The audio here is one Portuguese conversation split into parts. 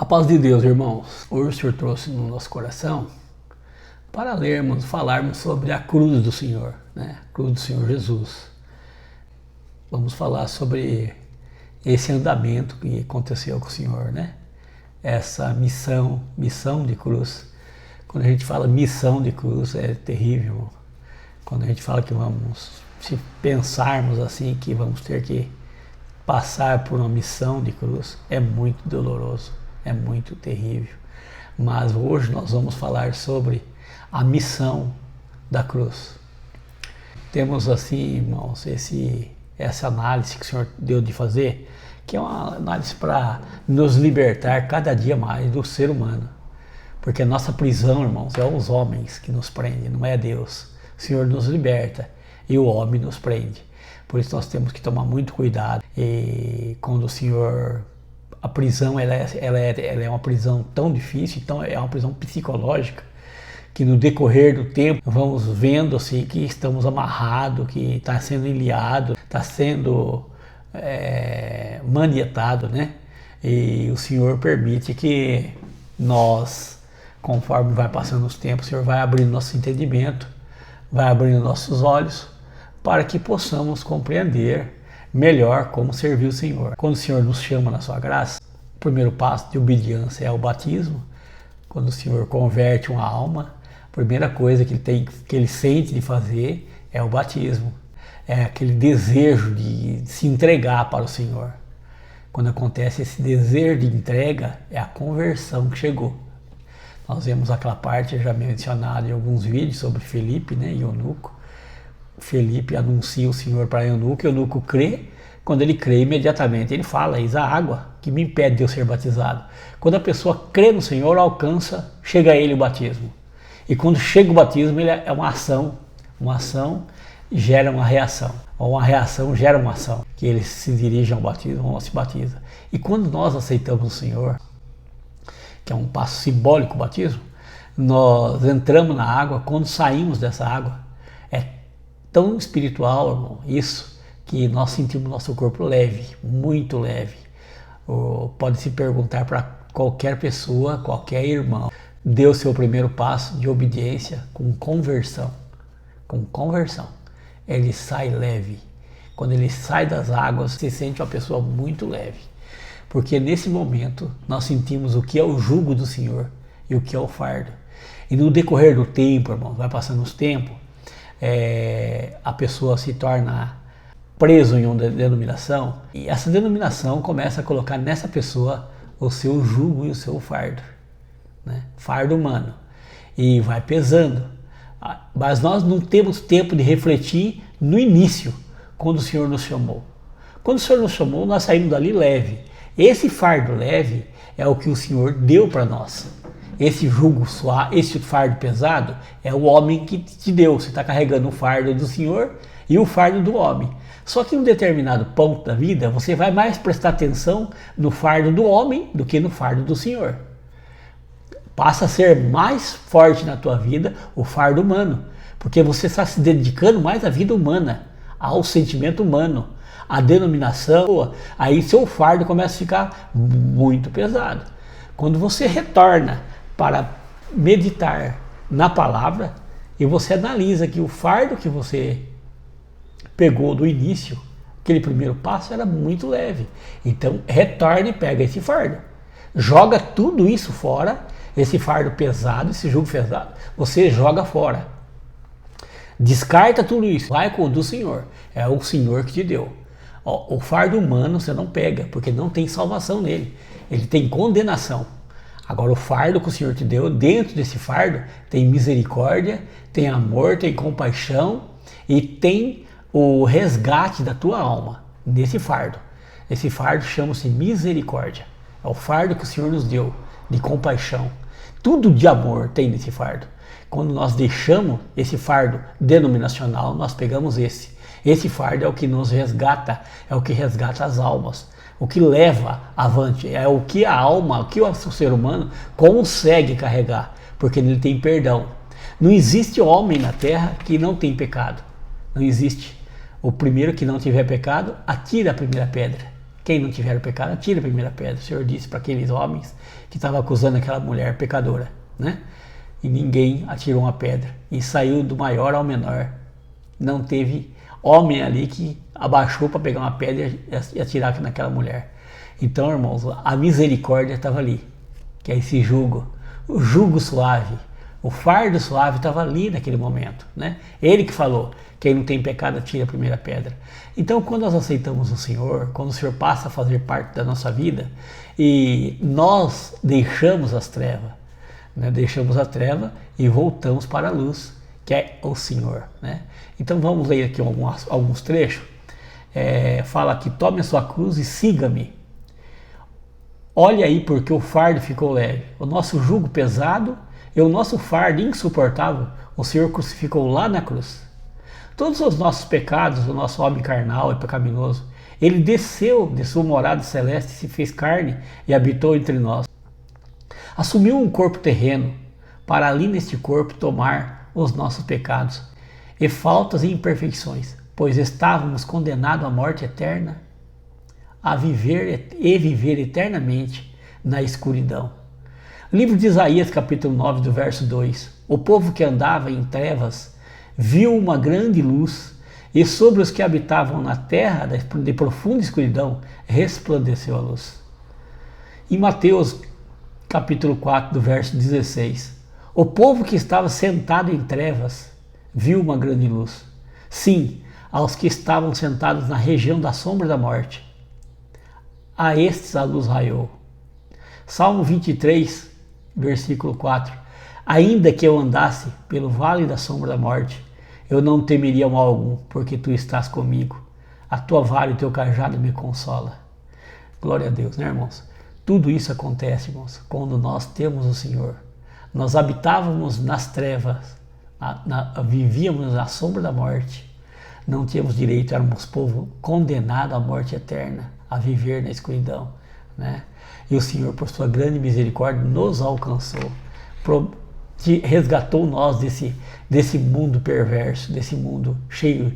A paz de Deus, irmãos. Hoje o Senhor trouxe no nosso coração para lermos, falarmos sobre a cruz do Senhor, né? A cruz do Senhor Jesus. Vamos falar sobre esse andamento que aconteceu com o Senhor, né? Essa missão de cruz. Quando a gente fala missão de cruz é terrível, irmão. Quando a gente fala que se pensarmos assim, que vamos ter que passar por uma missão de cruz, é muito doloroso, é muito terrível. Mas hoje nós vamos falar sobre a missão da cruz. Temos assim, irmãos, essa análise que o Senhor deu de fazer, que é uma análise para nos libertar cada dia mais do ser humano. Porque a nossa prisão, irmãos, é os homens que nos prendem, não é Deus. O Senhor nos liberta e o homem nos prende. Por isso nós temos que tomar muito cuidado. E quando o Senhor... A prisão ela é uma prisão tão difícil, então é uma prisão psicológica, que no decorrer do tempo vamos vendo assim, que estamos amarrados, que está sendo ilhado, está sendo manietado, né? E o Senhor permite que nós, conforme vai passando os tempos, o Senhor vai abrindo nosso entendimento, vai abrindo nossos olhos, para que possamos compreender melhor como servir o Senhor. Quando o Senhor nos chama na sua graça, o primeiro passo de obediência é o batismo. Quando o Senhor converte uma alma, a primeira coisa que ele sente de fazer é o batismo. É aquele desejo de se entregar para o Senhor. Quando acontece esse desejo de entrega, é a conversão que chegou. Nós vemos aquela parte já mencionada em alguns vídeos sobre Felipe, né, e eunuco. Felipe anuncia o Senhor para eunuco, e eunuco crê. Quando ele crê, imediatamente ele fala: eis a água que me impede de eu ser batizado. Quando a pessoa crê no Senhor, alcança, chega a ele o batismo. E quando chega o batismo, ele é uma ação gera uma reação, ou uma reação gera uma ação, que ele se dirige ao batismo ou se batiza. E quando nós aceitamos o Senhor, que é um passo simbólico o batismo, nós entramos na água. Quando saímos dessa água, é tão espiritual, irmão, isso, que nós sentimos nosso corpo leve, muito leve. Pode se perguntar para qualquer pessoa, qualquer irmão, deu seu primeiro passo de obediência com conversão. Com conversão, ele sai leve. Quando ele sai das águas, se sente uma pessoa muito leve. Porque nesse momento nós sentimos o que é o jugo do Senhor e o que é o fardo. E no decorrer do tempo, irmão, vai passando os tempos, a pessoa se torna preso em uma denominação, e essa denominação começa a colocar nessa pessoa o seu jugo e o seu fardo, né? Fardo humano, e vai pesando. Mas nós não temos tempo de refletir no início, quando o Senhor nos chamou. Quando o Senhor nos chamou, nós saímos dali leve. Esse fardo leve é o que o Senhor deu para nós. Esse jugo suave, esse fardo pesado, é o homem que te deu. Você está carregando o fardo do Senhor e o fardo do homem. Só que em um determinado ponto da vida, você vai mais prestar atenção no fardo do homem do que no fardo do Senhor. Passa a ser mais forte na tua vida o fardo humano, porque você está se dedicando mais à vida humana, ao sentimento humano, à denominação. Aí seu fardo começa a ficar muito pesado. Quando você retorna para meditar na palavra e você analisa que o fardo que você pegou do início, aquele primeiro passo, era muito leve. Então retorne e pega esse fardo. Joga tudo isso fora, esse fardo pesado, esse jugo pesado, você joga fora. Descarta tudo isso, vai com o do Senhor. É o Senhor que te deu. O fardo humano você não pega, porque não tem salvação nele. Ele tem condenação. Agora o fardo que o Senhor te deu, dentro desse fardo tem misericórdia, tem amor, tem compaixão e tem o resgate da tua alma nesse fardo. Esse fardo chama-se misericórdia. É o fardo que o Senhor nos deu, de compaixão. Tudo de amor tem nesse fardo. Quando nós deixamos esse fardo denominacional, nós pegamos esse. Esse fardo é o que nos resgata, é o que resgata as almas. O que leva avante, é o que a alma, o que o ser humano consegue carregar, porque ele tem perdão. Não existe homem na terra que não tem pecado. Não existe. O primeiro que não tiver pecado, atira a primeira pedra. Quem não tiver o pecado, atire a primeira pedra. O Senhor disse para aqueles homens que estavam acusando aquela mulher pecadora, né? E ninguém atirou uma pedra. E saiu do maior ao menor. Não teve homem ali que abaixou para pegar uma pedra e atirar naquela mulher. Então, irmãos, a misericórdia estava ali. Que é esse jugo. O jugo suave. O fardo suave estava ali naquele momento, né? Ele que falou, quem não tem pecado atira a primeira pedra. Então, quando nós aceitamos o Senhor, quando o Senhor passa a fazer parte da nossa vida e nós deixamos as trevas, né? Deixamos a treva e voltamos para a luz, que é o Senhor, né? Então, vamos ler aqui alguns trechos. Fala que tome a sua cruz e siga-me. Olha aí porque o fardo ficou leve. O nosso jugo pesado e o nosso fardo insuportável, o Senhor crucificou lá na cruz. Todos os nossos pecados, o nosso homem carnal e pecaminoso, ele desceu de sua morada celeste, se fez carne e habitou entre nós. Assumiu um corpo terreno, para ali neste corpo tomar os nossos pecados e faltas e imperfeições, pois estávamos condenados à morte eterna, a viver eternamente na escuridão. Livro de Isaías, capítulo 9, do verso 2. O povo que andava em trevas viu uma grande luz, e sobre os que habitavam na terra de profunda escuridão resplandeceu a luz. Em Mateus, capítulo 4, do verso 16. O povo que estava sentado em trevas viu uma grande luz. Sim, aos que estavam sentados na região da sombra da morte, a estes a luz raiou. Salmo 23, versículo 4. Ainda que eu andasse pelo vale da sombra da morte, eu não temeria mal algum, porque tu estás comigo. A tua vara e o teu cajado me consola. Glória a Deus, né, irmãos? Tudo isso acontece, irmãos, quando nós temos o Senhor. Nós habitávamos nas trevas, vivíamos na sombra da morte. Não tínhamos direito, éramos povo condenado à morte eterna, a viver na escuridão, né? E o Senhor, por sua grande misericórdia, nos alcançou, resgatou nós desse mundo perverso, desse mundo cheio,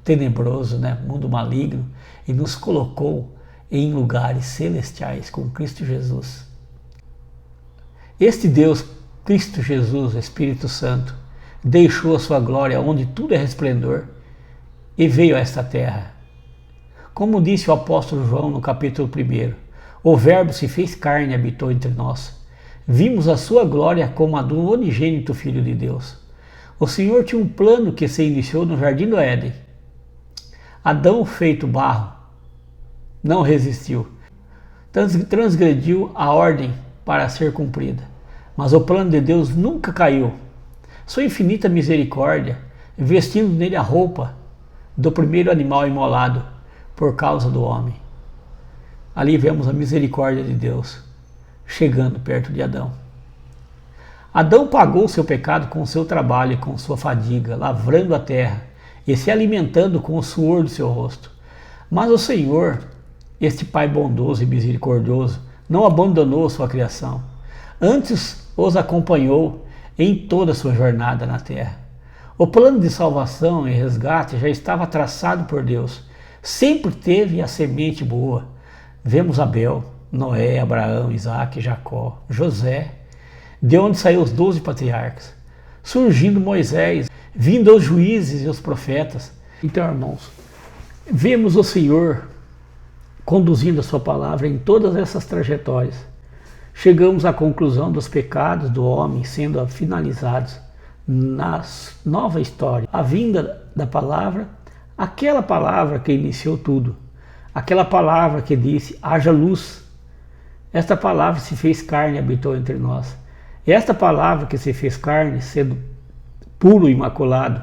tenebroso, né? Mundo maligno, e nos colocou em lugares celestiais com Cristo Jesus. Este Deus, Cristo Jesus, Espírito Santo, deixou a sua glória onde tudo é resplendor e veio a esta terra. Como disse o apóstolo João no capítulo 1, o Verbo se fez carne e habitou entre nós. Vimos a sua glória como a do unigênito Filho de Deus. O Senhor tinha um plano que se iniciou no Jardim do Éden. Adão, feito barro, não resistiu. Transgrediu a ordem para ser cumprida. Mas o plano de Deus nunca caiu. Sua infinita misericórdia, vestindo nele a roupa do primeiro animal imolado por causa do homem. Ali vemos a misericórdia de Deus chegando perto de Adão. Adão pagou seu pecado com o seu trabalho e com sua fadiga, lavrando a terra e se alimentando com o suor do seu rosto. Mas o Senhor, este Pai bondoso e misericordioso, não abandonou sua criação. Antes os acompanhou em toda a sua jornada na terra. O plano de salvação e resgate já estava traçado por Deus. Sempre teve a semente boa. Vemos Abel, Noé, Abraão, Isaac, Jacó, José, de onde saíram os 12 patriarcas, surgindo Moisés, vindo os juízes e os profetas. Então, irmãos, vemos o Senhor conduzindo a sua palavra em todas essas trajetórias. Chegamos à conclusão dos pecados do homem sendo finalizados na nova história. A vinda da palavra, aquela palavra que iniciou tudo, aquela palavra que disse, haja luz. Esta palavra se fez carne e habitou entre nós. E esta palavra que se fez carne, sendo puro, imaculado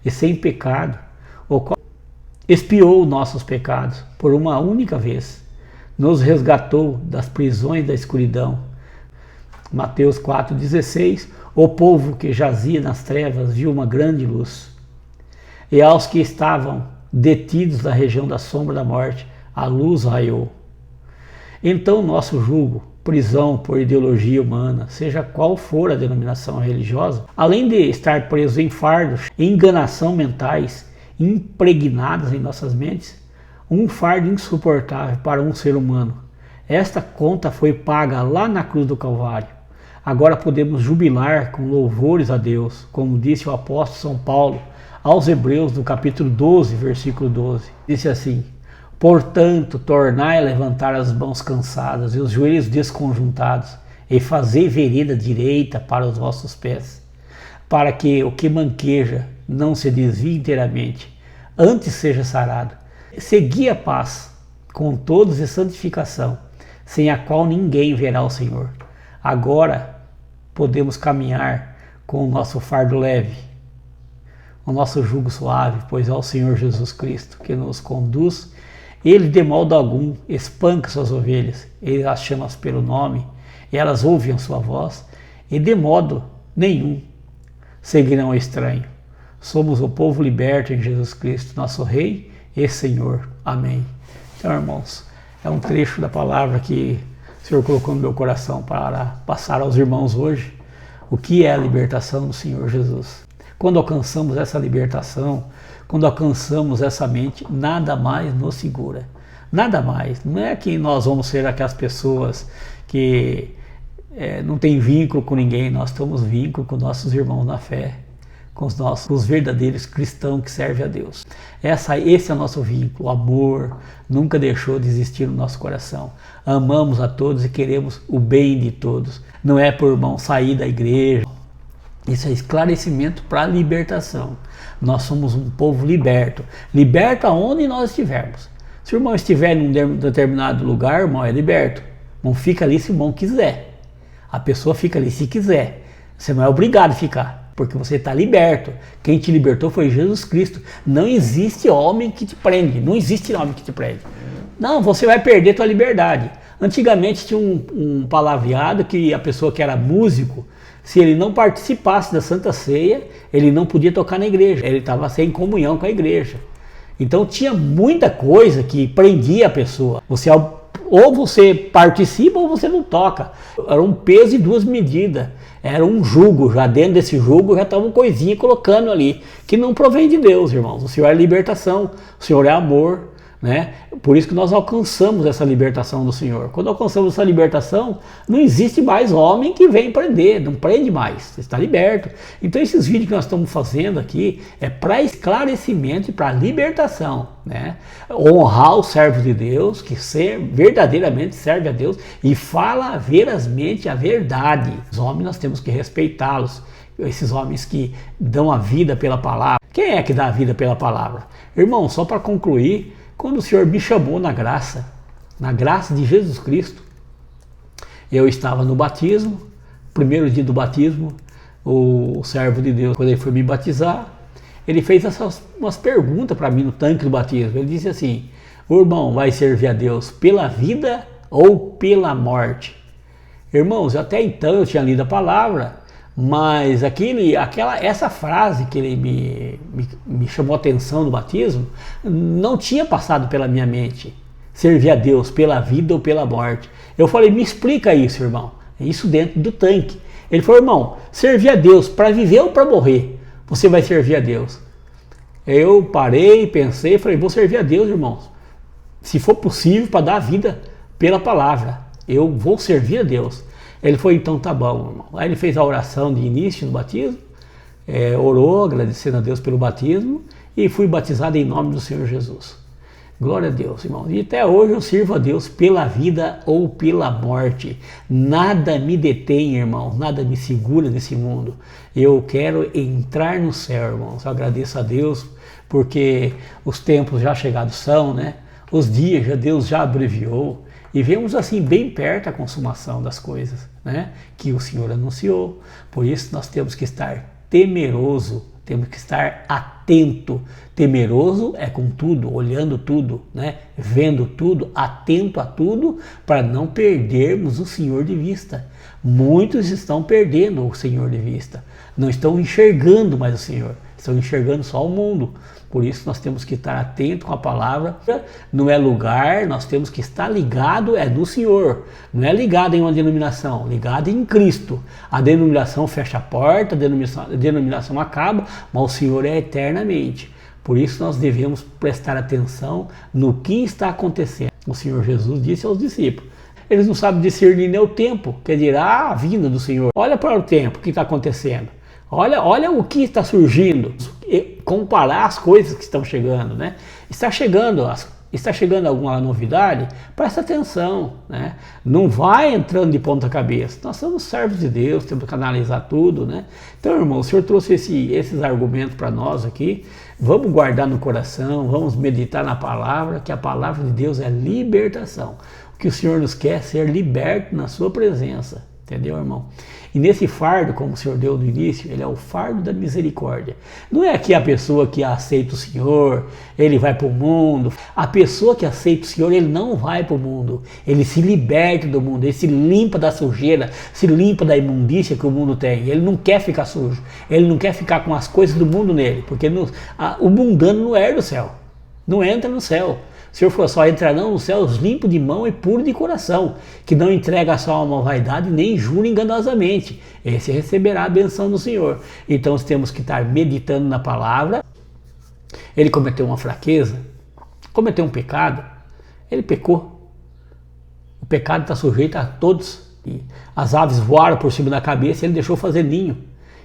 e sem pecado, o qual expiou nossos pecados por uma única vez, nos resgatou das prisões da escuridão. Mateus 4,16, o povo que jazia nas trevas viu uma grande luz. E aos que estavam detidos na região da sombra da morte, a luz raiou. Então nosso jugo, prisão por ideologia humana, seja qual for a denominação religiosa, além de estar preso em fardos e enganação mentais impregnadas em nossas mentes, um fardo insuportável para um ser humano. Esta conta foi paga lá na cruz do Calvário. Agora podemos jubilar com louvores a Deus, como disse o apóstolo São Paulo aos Hebreus, no capítulo 12, versículo 12. Disse assim: portanto, tornai a levantar as mãos cansadas e os joelhos desconjuntados, e fazei vereda direita para os vossos pés, para que o que manqueja não se desvie inteiramente, antes seja sarado. Segui a paz com todos e santificação, sem a qual ninguém verá o Senhor. Agora podemos caminhar com o nosso fardo leve, o nosso jugo suave, pois é o Senhor Jesus Cristo que nos conduz. Ele de modo algum espanca suas ovelhas, ele as chama pelo nome, e elas ouvem a sua voz, e de modo nenhum seguirão o estranho. Somos o povo liberto em Jesus Cristo, nosso Rei e Senhor. Amém. Então, irmãos, é um trecho da palavra que o Senhor colocou no meu coração para passar aos irmãos hoje o que é a libertação do Senhor Jesus. Quando alcançamos essa libertação, quando alcançamos essa mente, nada mais nos segura. Nada mais. Não é que nós vamos ser aquelas pessoas que não tem vínculo com ninguém. Nós temos vínculo com nossos irmãos na fé, com os verdadeiros cristãos que servem a Deus. Esse é o nosso vínculo. O amor nunca deixou de existir no nosso coração. Amamos a todos e queremos o bem de todos. Não é por irmão sair da igreja. Isso é esclarecimento para a libertação. Nós somos um povo liberto. Liberto aonde nós estivermos. Se o irmão estiver em um determinado lugar, o irmão é liberto. Não fica ali se o irmão quiser. A pessoa fica ali se quiser. Você não é obrigado a ficar, porque você está liberto. Quem te libertou foi Jesus Cristo. Não existe homem que te prende. Não existe homem que te prende. Não, você vai perder tua liberdade. Antigamente tinha um palavreado que a pessoa que era músico, se ele não participasse da Santa Ceia, ele não podia tocar na igreja. Ele estava sem comunhão com a igreja. Então tinha muita coisa que prendia a pessoa. Ou você participa ou você não toca. Era um peso e duas medidas. Era um jugo. Já dentro desse jugo já estava uma coisinha colocando ali, que não provém de Deus, irmãos. O Senhor é libertação, o Senhor é amor, né? Por isso que nós alcançamos essa libertação do Senhor. Quando alcançamos essa libertação, não existe mais homem que vem prender, não prende mais, você está liberto. Então esses vídeos que nós estamos fazendo aqui é para esclarecimento e para libertação, né? Honrar o servo de Deus, que verdadeiramente serve a Deus e fala verazmente a verdade. Os homens nós temos que respeitá-los, esses homens que dão a vida pela palavra. Quem é que dá a vida pela palavra? Irmão, só para concluir, quando o Senhor me chamou na graça de Jesus Cristo, eu estava no batismo, primeiro dia do batismo, o servo de Deus, quando ele foi me batizar, ele fez umas perguntas para mim no tanque do batismo. Ele disse assim: o irmão vai servir a Deus pela vida ou pela morte? Irmãos, até então eu tinha lido a palavra, mas essa frase que ele me chamou a atenção no batismo não tinha passado pela minha mente. Servir a Deus pela vida ou pela morte. Eu falei: me explica isso, irmão. Isso dentro do tanque. Ele falou: irmão, servir a Deus para viver ou para morrer? Você vai servir a Deus. Eu parei, pensei, falei: vou servir a Deus, irmãos. Se for possível, para dar a vida pela palavra. Eu vou servir a Deus. Ele foi: então tá bom, irmão. Aí ele fez a oração de início do batismo, orou, agradecendo a Deus pelo batismo, e fui batizado em nome do Senhor Jesus. Glória a Deus, irmão. E até hoje eu sirvo a Deus pela vida ou pela morte. Nada me detém, irmão, nada me segura nesse mundo. Eu quero entrar no céu, irmãos. Eu agradeço a Deus porque os tempos já chegados são, né? Os dias Deus já abreviou. E vemos assim bem perto a consumação das coisas, né? Que o Senhor anunciou. Por isso nós temos que estar temeroso, temos que estar atento. Temeroso é com tudo, olhando tudo, né? Vendo tudo, atento a tudo, para não perdermos o Senhor de vista. Muitos estão perdendo o Senhor de vista, não estão enxergando mais o Senhor, estão enxergando só o mundo. Por isso nós temos que estar atento com a palavra. Não é lugar, nós temos que estar ligado, é do Senhor. Não é ligado em uma denominação, ligado em Cristo. A denominação fecha a porta, a denominação acaba, mas o Senhor é eternamente. Por isso nós devemos prestar atenção no que está acontecendo. O Senhor Jesus disse aos discípulos, eles não sabem discernir nem o tempo, quer dizer, a vinda do Senhor. Olha para o tempo, o que está acontecendo. Olha o que está surgindo. Comparar as coisas que estão chegando, né? Está chegando alguma novidade? Presta atenção, né? Não vai entrando de ponta cabeça. Nós somos servos de Deus, temos que analisar tudo, né? Então, irmão, o Senhor trouxe esses argumentos para nós aqui. Vamos guardar no coração, vamos meditar na palavra, que a palavra de Deus é libertação. O que o Senhor nos quer é ser liberto na sua presença. Entendeu, irmão? E nesse fardo, como o Senhor deu no início, ele é o fardo da misericórdia. Não é que a pessoa que aceita o Senhor, ele vai para o mundo. A pessoa que aceita o Senhor, ele não vai para o mundo. Ele se liberta do mundo, ele se limpa da sujeira, se limpa da imundícia que o mundo tem. Ele não quer ficar sujo, ele não quer ficar com as coisas do mundo nele, porque o mundano não herda o céu, não entra no céu. O Senhor falou, só entrarão nos céus limpo de mão e puro de coração, que não entrega a sua alma à vaidade, nem jura enganosamente. Esse receberá a benção do Senhor. Então nós temos que estar meditando na palavra. Ele cometeu uma fraqueza, cometeu um pecado, ele pecou. O pecado está sujeito a todos. E as aves voaram por cima da cabeça e ele deixou fazer ninho.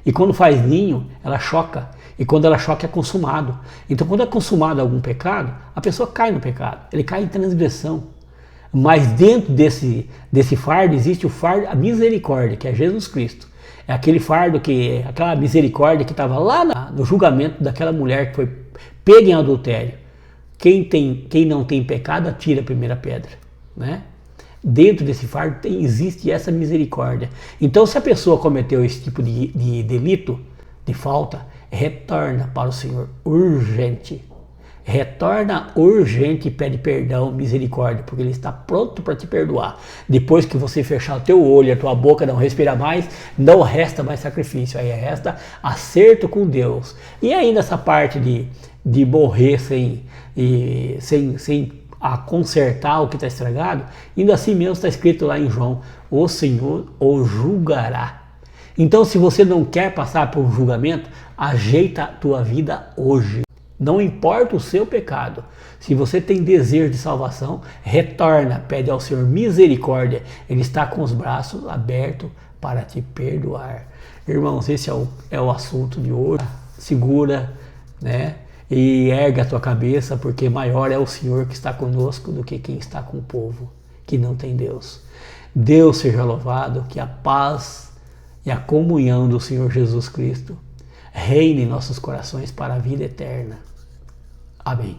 E quando faz ninho, ela choca. E quando ela choca é consumado. Então quando é consumado algum pecado, a pessoa cai no pecado. Ele cai em transgressão. Mas dentro desse fardo existe o fardo, a misericórdia, que é Jesus Cristo. É aquele fardo, aquela misericórdia que estava lá no julgamento daquela mulher que foi pega em adultério. Quem não tem pecado, atira a primeira pedra, né? Dentro desse fardo existe essa misericórdia. Então se a pessoa cometeu esse tipo de delito, de falta, retorna para o Senhor urgente. Retorna urgente e pede perdão, misericórdia, porque Ele está pronto para te perdoar. Depois que você fechar o teu olho, a tua boca não respira mais, não resta mais sacrifício, aí resta acerto com Deus. E ainda essa parte de morrer sem a consertar o que está estragado, ainda assim mesmo está escrito lá em João, o Senhor o julgará. Então se você não quer passar por um julgamento, ajeita a tua vida hoje. Não importa o seu pecado. Se você tem desejo de salvação, retorna, pede ao Senhor misericórdia. Ele está com os braços abertos para te perdoar. Irmãos, esse é o assunto de hoje. Segura, né? E erga a tua cabeça, porque maior é o Senhor que está conosco do que quem está com o povo que não tem Deus. Deus seja louvado, que a paz e a comunhão do Senhor Jesus Cristo reine em nossos corações para a vida eterna. Amém.